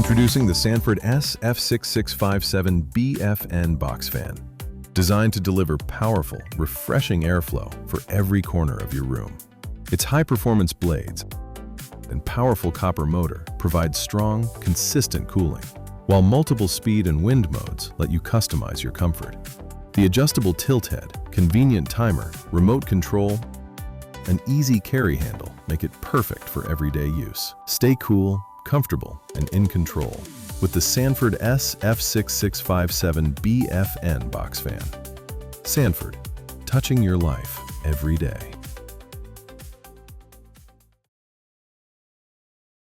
Introducing the Sanford SF6657BFN box fan. Designed to deliver powerful, refreshing airflow for every corner of your room. Its high-performance blades and powerful copper motor provide strong, consistent cooling, while multiple speed and wind modes let you customize your comfort. The adjustable tilt head, convenient timer, remote control, and easy carry handle make it perfect for everyday use. Stay cool, comfortable, and in control with the Sanford SF6657BFN box fan. Sanford, touching your life every day.